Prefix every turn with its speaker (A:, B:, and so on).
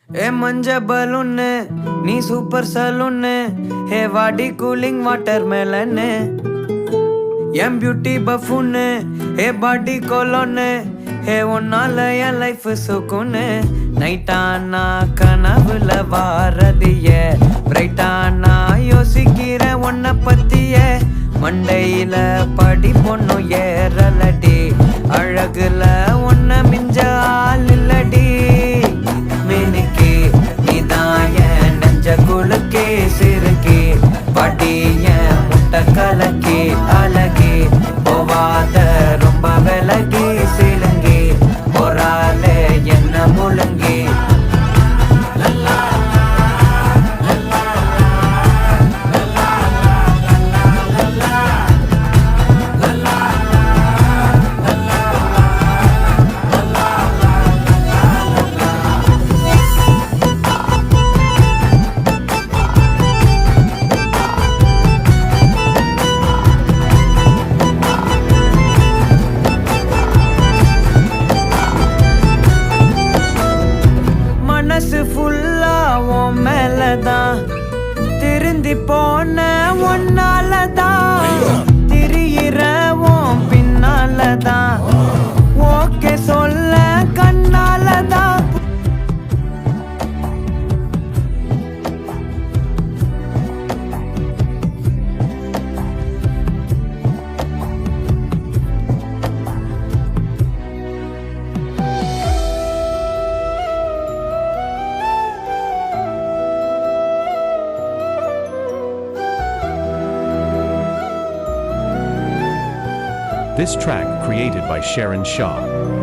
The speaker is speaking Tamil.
A: ஏ மஞ்ச பலூன்னு நீ சூப்பர் சலூன்னு ஹே வாடி கூலிங் வாட்டர் மேலன்னு என் பியூட்டி பஃபுன்னு ஹே பாடி கோலோன்னு ஹே உன்னால என் லைஃப் சுக்குன்னு நைட்டானா கனவுல வாரதிய பிரைட்டானா யோசிக்கிற உன்னை பத்திய மண்டையில படி பொண்ணும் ஏறலடி அழகுல உன்னை மிஞ்ச ஆள் இல்லடி மினுக்கி நீதான் என் நெஞ்ச குலுக்கி சிறுக்கி படிய முட்டை கலக்கி அழகி போவாத ரொம்ப விலகி சிலுங்கி போறாலே என்ன முழுங்கி மனசு ஃபுல்லா உன் மேலதான் திருந்தி போன ஒன்னாலதான் திரியிற உன் பின்னாலதான் ஓகே சொல்ல கண்ணாலதான்
B: This track created by Sharon Shah.